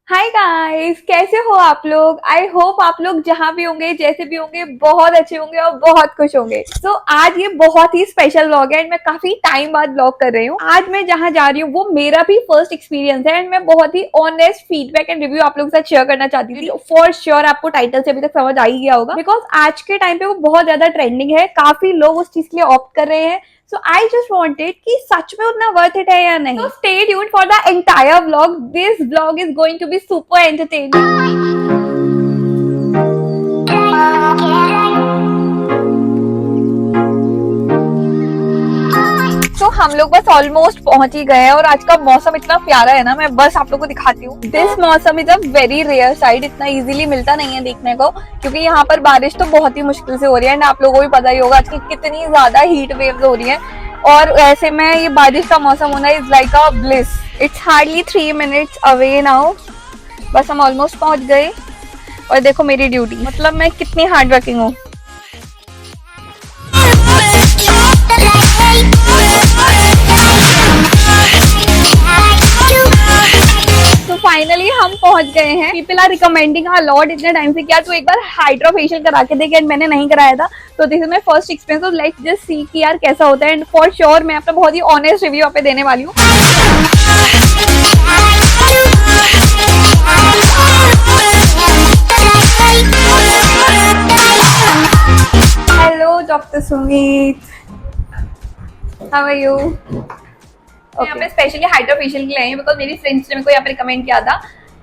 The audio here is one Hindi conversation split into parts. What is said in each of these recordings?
हाय गाइस, कैसे हो आप लोग। आई होप आप लोग जहां भी होंगे, जैसे भी होंगे, बहुत अच्छे होंगे और बहुत खुश होंगे। तो आज ये बहुत ही स्पेशल व्लॉग है एंड मैं काफी टाइम बाद व्लॉग कर रही हूँ। आज मैं जहां जा रही हूँ वो मेरा भी फर्स्ट एक्सपीरियंस है एंड मैं बहुत ही ऑनेस्ट फीडबैक एंड रिव्यू आप लोगों के साथ शेयर करना चाहती थी। फॉर श्योर आपको टाइटल से अभी तक समझ आ ही गया होगा, बिकॉज आज के टाइम पे वो बहुत ज्यादा ट्रेंडिंग है, काफी लोग उस चीज के लिए ऑप्ट कर रहे हैं। So I just wanted कि सच में उतना worth it है या नहीं। So stay tuned for the entire vlog. This vlog is going to be super entertaining. तो हम लोग बस ऑलमोस्ट पहुंच ही गए हैं और आज का मौसम इतना प्यारा है ना, मैं बस आप लोगों को दिखाती हूँ। दिस मौसम is a very rare side, इतना इजीली मिलता नहीं है देखने को, क्योंकि यहाँ पर बारिश तो बहुत ही मुश्किल से हो रही है एंड आप लोगों को भी पता ही होगा आज की कितनी ज्यादा हीट वेव्स हो रही है। और ऐसे में ये बारिश का मौसम होना is like a bliss. It's hardly 3 minutes away now, बस हम ऑलमोस्ट पहुंच गए। और देखो मेरी ड्यूटी, मतलब मैं कितनी हार्ड वर्किंग हूँ। तो फाइनली हम पहुंच गए हैं। People are recommending a lot इतने टाइम से, क्या तू एक बार हाइड्रा फेशियल करा के देख, एंड मैंने नहीं कराया था। तो this is my first experience, तो लेट्स जस्ट सी कि यार कैसा होता है। एंड फॉर श्योर मैं अपना बहुत ही ऑनेस्ट रिव्यू आप पे देने वाली हूँ। Hello doctor Sumit, how are you. यहाँ पे स्पेशली हाइड्रा फेशियल के लिए आई हूँ बिकॉज मेरी फ्रेंड्स ने मेरे को यहाँ पे रिकमेंड किया था।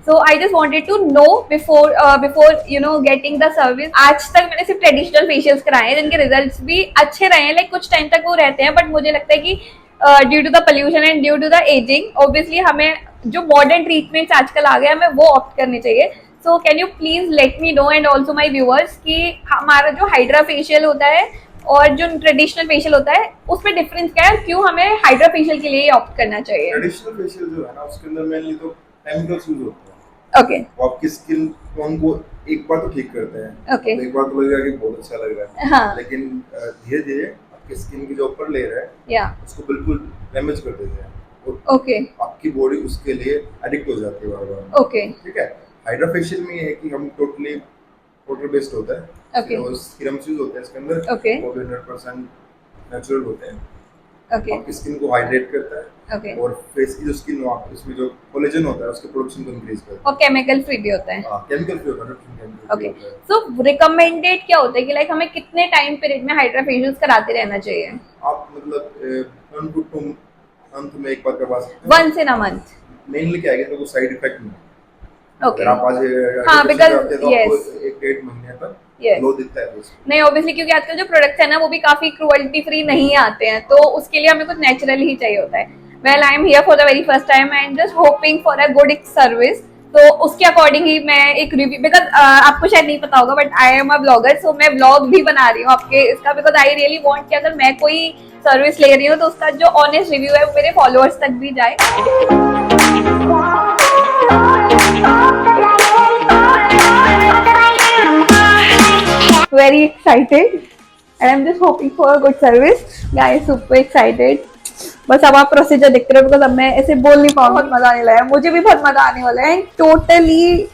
So I just wanted to know before you know getting the service. आज तक मैंने सिर्फ ट्रेडिशनल फेशियल्स कराए हैं जिनके रिजल्ट्स भी अच्छे रहे हैं, लाइक कुछ टाइम तक वो रहते हैं, बट मुझे लगता है कि due to the pollution and due to the ageing obviously हमें जो मॉडर्न ट्रीटमेंट्स आजकल आ गए हमें वो ऑप्ट करनी चाहिए। So can you please let me know and also my viewers कि हमारा जो हाइड्रा फेशियल होता है और जो ट्रेडिशनल फेशियल होता है उसमें डिफरेंस क्या है, क्यों हमें हाइड्रा फेशियल के लिए ऑप्ट करना चाहिए। ट्रेडिशनल फेशियल जो है ना उसके अंदर मेनली तो केमिकल्स यूज होते हैं। ओके वो आपकी स्किन टोन को एक बार तो ठीक करते हैं। ओके एक बार तो लगेगा कि बहुत अच्छा लग रहा है, हाँ लेकिन धीरे धीरे आपकी स्किन की जो ऊपर लेयर है या उसको बिल्कुल डैमेज कर देते हैं और ओके आपकी बॉडी उसके लिए एडिक्ट हो जाती है बार बार। ओके ठीक है, हाइड्रा फेशियल में ये है कि हम टोटली वाटर बेस्ड होता है। ओके और सीरम्स यूज होते हैं इसके अंदर, ओके वो भी 100% नेचुरल होते हैं। ओके आपकी स्किन को हाइड्रेट करता है ओके और फेस की जो स्किन हो आपकी उसमें जो कोलेजन होता है उसके प्रोडक्शन को इंक्रीज करता है। और केमिकल फ्री भी होता है। केमिकल फ्री होता है, केमिकल फ्री ओके होता है। सो रिकमेंडेड क्या होता है कि लाइक हमें कितने टाइम पीरियड में हाइड्रा फेशियल्स कराते रहना चाहिए। आप मतलब 1 to 2 मंथ में एक बार करवा सकते हैं। Once in a month. Mainly क्या है कि तो साइड इफेक्ट नहीं है। ओके अगर आप आज हाँ, because तो yes, आपको 1-1.5 महीने तक yes. ग्लो दिखता है फेस पे। नहीं ऑब्वियसली क्योंकि आजकल जो प्रोडक्ट्स है ना वो भी काफी क्रुएल्टी फ्री नहीं आते हैं, तो उसके लिए हमें कुछ नेचुरल ही चाहिए होता है। Well I am here for the very first time and just hoping for a good service. तो उसके अकॉर्डिंग ही मैं एक रिव्यू, बिकॉज आपको शायद नहीं पता होगा but I am a blogger, so मैं ब्लॉग भी बना रही हूँ आपके इसका, बिकॉज आई रियली वांट कि अगर मैं कोई सर्विस ले रही हूँ तो उसका जो ऑनेस्ट रिव्यू है वो मेरे फॉलोअर्स तक भी जाए। Very excited and I'm just hoping for a good service. Guys, super excited. बस अब आप प्रोसीजर देखते रहो, बिकॉज अब मैं ऐसे बोल नहीं पाऊंगा। बहुत मजा आने लगा है, मुझे भी बहुत मजा आने वाला है। Totally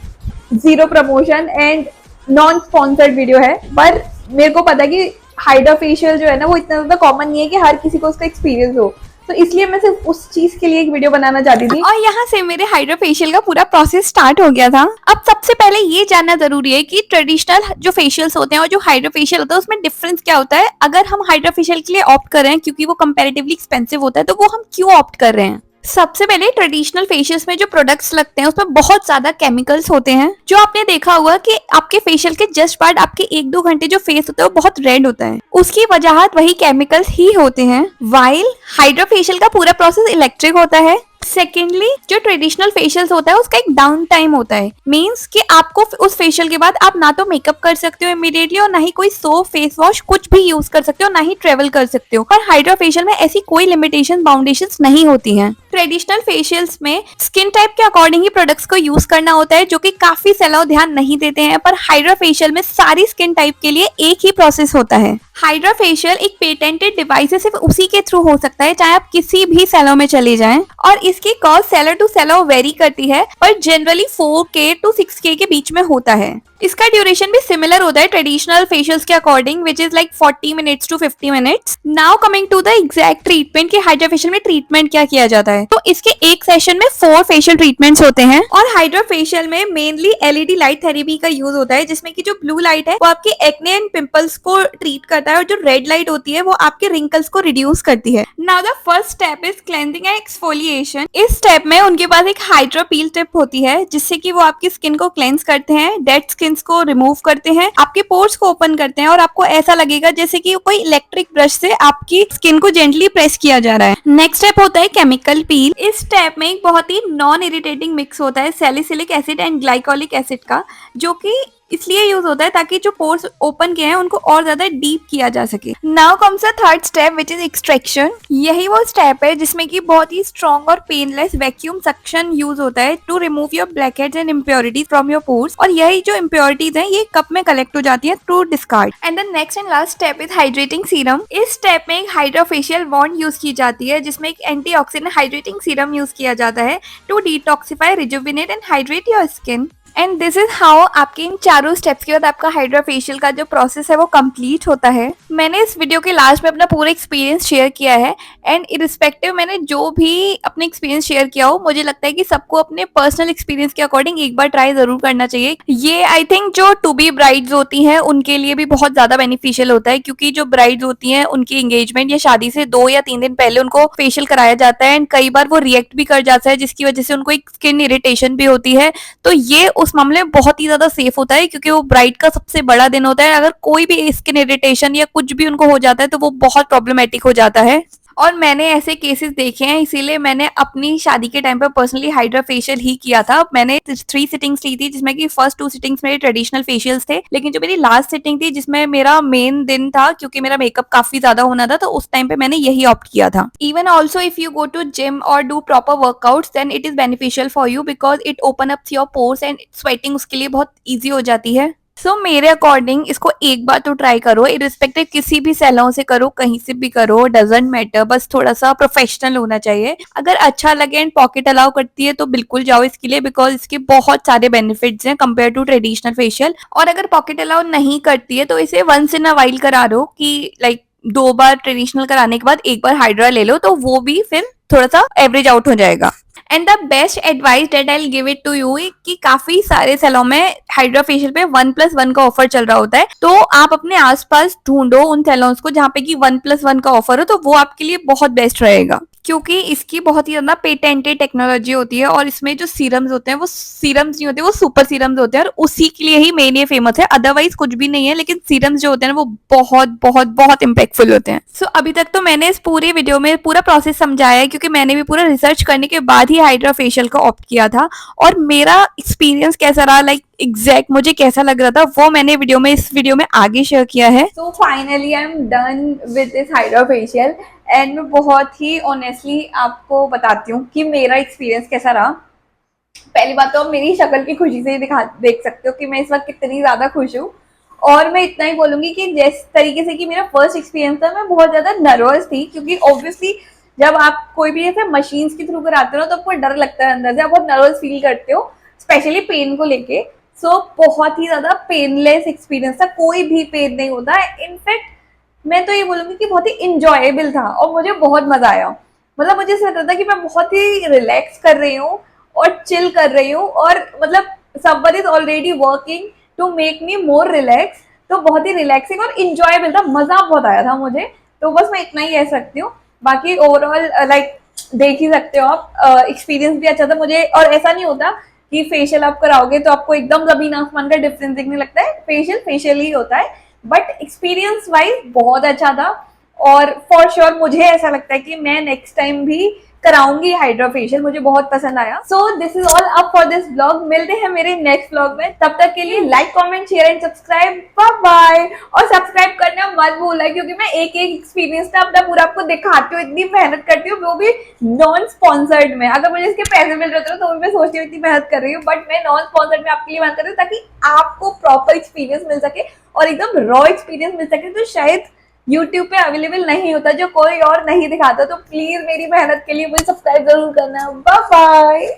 zero promotion and non sponsored video है, पर मेरे को पता है कि हाइड्रा फेशियल जो है ना वो इतना ज्यादा कॉमन नहीं है कि हर किसी को उसका एक्सपीरियंस हो, तो इसलिए मैं सिर्फ उस चीज के लिए एक वीडियो बनाना चाहती थी। और यहाँ से मेरे हाइड्रा फेशियल का पूरा प्रोसेस स्टार्ट हो गया था। अब सबसे पहले ये जानना जरूरी है कि ट्रेडिशनल जो फेशियल्स होते हैं और जो हाइड्रा फेशियल होता है उसमें डिफरेंस क्या होता है। अगर हम हाइड्रा फेशियल के लिए ऑप्ट कर रहे हैं क्योंकि वो कंपैरेटिवली एक्सपेंसिव होता है, तो वो हम क्यों ऑप्ट कर रहे हैं। सबसे पहले ट्रेडिशनल फेशियल्स में जो प्रोडक्ट्स लगते हैं उसमें बहुत ज्यादा केमिकल्स होते हैं, जो आपने देखा होगा कि आपके फेशियल के जस्ट बाद आपके 1-2 घंटे जो फेस होता है वो बहुत रेड होता है, उसकी वजह वही केमिकल्स ही होते हैं। वाइल हाइड्रा फेशियल का पूरा प्रोसेस इलेक्ट्रिक होता है। सेकेंडली जो ट्रेडिशनल फेशियल्स होता है उसका एक डाउन टाइम होता है, मीन्स कि आपको उस फेशियल के बाद आप ना तो मेकअप कर सकते हो इमीडिएटली और ना ही कोई सोप फेस वॉश कुछ भी यूज कर सकते हो, ना ही ट्रेवल कर सकते हो। पर हाइड्रा फेशियल में ऐसी कोई लिमिटेशन बाउंडेशंस नहीं होती हैं। ट्रेडिशनल फेशियल्स में स्किन टाइप के अकॉर्डिंग ही प्रोडक्ट्स को यूज करना होता है, जो कि काफी सैलाव ध्यान नहीं देते हैं, पर हाइड्रा फेशियल में सारी स्किन टाइप के लिए एक ही प्रोसेस होता है। हाइड्रा फेशियल एक पेटेंटेड डिवाइस है, सिर्फ उसी के थ्रू हो सकता है, चाहे आप किसी भी सैलून में चले जाएं। और इसकी cost seller to seller vary करती है, पर जनरली 4K to 6K के बीच में होता है। इसका ड्यूरेशन भी सिमिलर होता है ट्रेडिशनल फेशियल्स के according, which is like 40 minutes to 50 minutes. Now coming to the exact treatment कि हाइड्रा फेशियल में ट्रीटमेंट क्या किया जाता है। तो इसके एक सेशन में 4 फेशियल ट्रीटमेंट्स होते हैं, और हाइड्रा फेशियल में मेनली LED लाइट थेरेपी का यूज होता है, जिसमें की जो ब्लू लाइट है वो आपके एक्ने एंड पिंपल्स को ट्रीट करता है, और जो रेड लाइट होती है वो आपके रिंकल्स को रिड्यूस करती है। Now the first step is cleansing and exfoliation. इस स्टेप में उनके पास एक हाइड्रा पील टिप होती है, जिससे कि वो आपकी स्किन को क्लेंस करते हैं, डेड स्किन को रिमूव करते हैं, आपके पोर्स को ओपन करते हैं, और आपको ऐसा लगेगा जैसे कि कोई इलेक्ट्रिक ब्रश से आपकी स्किन को जेंटली प्रेस किया जा रहा है। नेक्स्ट स्टेप होता है केमिकल पील। इस स्टेप में एक बहुत ही नॉन इरिटेटिंग मिक्स होता है salicylic acid and glycolic acid का, जो कि इसलिए यूज होता है ताकि जो पोर्स ओपन किए हैं उनको और ज्यादा डीप किया जा सके। Now comes the third step which is extraction. यही वो स्टेप है जिसमें कि बहुत ही स्ट्रॉन्ग और पेनलेस वैक्यूम सक्शन यूज होता है to remove your blackheads and impurities from your pores, और यही जो इम्प्योरिटीज हैं ये कप में कलेक्ट हो जाती है to discard. And the next and last step is hydrating serum. इस स्टेप में एक हाइड्रा फेशियल बॉन्ड यूज की जाती है, जिसमें एक एंटीऑक्सीडेंट हाइड्रेटिंग सीरम यूज किया जाता है to detoxify, rejuvenate and hydrate your skin. And this is how आपके इन चारों स्टेप्स के बाद आपका हाइड्रा फेशियल का जो प्रोसेस है वो कंप्लीट होता है। मैंने इस वीडियो के लास्ट में अपना पूरा एक्सपीरियंस शेयर किया है, एंड इरिस्पेक्टिव मैंने जो भी अपने एक्सपीरियंस शेयर किया हो, मुझे लगता है कि सबको अपने पर्सनल एक्सपीरियंस के अकॉर्डिंग एक बार ट्राई जरूर करना चाहिए। ये आई थिंक जो टू बी ब्राइड्स होती हैं उनके लिए भी बहुत ज्यादा बेनिफिशियल होता है, क्योंकि जो ब्राइड्स होती हैं उनकी एंगेजमेंट या शादी से 2 या 3 दिन पहले उनको फेशियल कराया जाता है, एंड कई बार वो रिएक्ट भी कर जाता है, जिसकी वजह से उनको एक स्किन इरिटेशन भी होती है। तो ये उस मामले में बहुत ही ज्यादा सेफ होता है, क्योंकि वो ब्राइड का सबसे बड़ा दिन होता है। अगर कोई भी स्किन इरिटेशन या कुछ भी उनको हो जाता है तो वो बहुत प्रॉब्लमेटिक हो जाता है, और मैंने ऐसे केसेस देखे हैं, इसीलिए मैंने अपनी शादी के टाइम पर पर्सनली हाइड्रा फेशियल ही किया था। मैंने 3 सिटिंग्स ली थी, जिसमें कि फर्स्ट 2 सिटिंग्स मेरे ट्रेडिशनल फेशियल्स थे, लेकिन जो मेरी लास्ट सिटिंग थी जिसमें मेरा मेन दिन था, क्योंकि मेरा मेकअप काफी ज्यादा होना था, तो उस टाइम पे मैंने यही ऑप्ट किया था। Even also if you go to gym और do proper workouts then it is beneficial for you, because it open up your pores and sweating उसके लिए बहुत ईजी हो जाती है। सो मेरे अकॉर्डिंग इसको एक बार तो ट्राई करो, इरिस्पेक्टिव किसी भी सैलून से करो, कहीं से भी करो, डजंट मैटर, बस थोड़ा सा प्रोफेशनल होना चाहिए। अगर अच्छा लगे एंड पॉकेट अलाउ करती है तो बिल्कुल जाओ इसके लिए, बिकॉज इसके बहुत सारे बेनिफिट्स हैं कंपेयर टू ट्रेडिशनल फेशियल। और अगर पॉकेट अलाउ नहीं करती है तो इसे वंस इन अ वाइल करा दो, कि लाइक 2 बार ट्रेडिशनल कराने के बाद एक बार हाइड्रा ले लो, तो वो भी फिर थोड़ा सा एवरेज आउट हो जाएगा। And the best advice that I give it to you कि काफी सारे सैलून में हाइड्रा फेशियल पे 1+1 का ऑफर चल रहा होता है, तो आप अपने आसपास ढूंढो उन सैलून्स को जहाँ पे कि 1+1 का ऑफर हो, तो वो आपके लिए बहुत बेस्ट रहेगा, क्योंकि इसकी बहुत ही ज्यादा पेटेंटेड टेक्नोलॉजी होती है, और इसमें जो सीरम्स होते हैं वो सीरम्स नहीं होते, वो सुपर सीरम्स होते हैं, और उसी के लिए ही मेन ये फेमस है, अदरवाइज कुछ भी नहीं है। लेकिन सीरम्स जो होते हैं वो बहुत बहुत बहुत इम्पैक्टफुल होते हैं। सो अभी तक तो मैंने इस पूरे वीडियो में पूरा प्रोसेस समझाया है, क्योंकि मैंने भी पूरा रिसर्च करने के बाद ही हाइड्रा फेशियल का ऑप्ट किया था, और मेरा एक्सपीरियंस कैसा रहा, लाइक एग्जैक्ट मुझे कैसा लग रहा था, वो मैंने इस वीडियो में आगे शेयर किया है। So finally I am done with this hydra facial, and मैं बहुत ही ऑनेस्टली आपको बताती हूँ कि मेरा एक्सपीरियंस कैसा रहा। पहली बात तो आप मेरी शक्ल की खुशी से ही देख सकते हो कि मैं इस वक्त कितनी ज्यादा खुश हूँ। और मैं इतना ही बोलूंगी कि जिस तरीके से कि मेरा फर्स्ट एक्सपीरियंस था, मैं बहुत ज्यादा नर्वस थी, क्योंकि ऑब्वियसली जब आप कोई भी ऐसे मशीन्स के थ्रू कराते हो तो आपको डर लगता है अंदर से, आप बहुत नर्वस फील करते हो, स्पेशली पेन को लेके। सो बहुत ही ज्यादा पेनलेस एक्सपीरियंस था, कोई भी पेन नहीं होता है। इनफैक्ट मैं तो ये बोलूंगी कि बहुत ही इंजॉयबल था, और मुझे बहुत मजा आया। मतलब मुझे ऐसा लगता था कि मैं बहुत ही रिलैक्स कर रही हूँ और चिल कर रही हूँ, और मतलब someone is already working to make me more relax. तो बहुत ही रिलैक्सिंग और इंजॉयबल था, मजा बहुत आया था मुझे। तो बस मैं इतना ही कह सकती हूँ। बाकी ओवरऑल लाइक देख ही सकते हो आप, एक्सपीरियंस भी अच्छा था मुझे। और ऐसा नहीं होता कि फेशियल आप कराओगे तो आपको एकदम जमीन आसमान का डिफरेंस दिखने लगता है, फेशियल ही होता है, बट एक्सपीरियंस वाइज बहुत अच्छा था। और फॉर श्योर मुझे ऐसा लगता है कि मैं नेक्स्ट टाइम भी कराऊंगी हाइड्रा फेशियल, मुझे बहुत पसंद आया। So this is all up for this blog. मिलते हैं मेरे नेक्स्ट ब्लॉग में, तब तक के लिए like comment share and subscribe, bye bye. और सब्सक्राइब करना मत भूलना, क्योंकि मैं एक एक्सपीरियंस ना अपना पूरा आपको दिखाती हूँ, इतनी मेहनत करती हूँ, वो भी नॉन स्पॉन्सर्ड में। अगर मुझे इसके पैसे मिल रहे थे तो मैं सोचती हूँ इतनी मेहनत कर रही हूँ, बट मैं नॉन स्पॉन्सर्ड में आपके लिए मेहनत कर रही हूँ, ताकि आपको प्रॉपर एक्सपीरियंस मिल सके और एकदम रॉ एक्सपीरियंस मिल सके। तो शायद यूट्यूब पे अवेलेबल नहीं होता, जो कोई और नहीं दिखाता। तो प्लीज मेरी मेहनत के लिए मुझे सब्सक्राइब जरूर करना। Bye bye.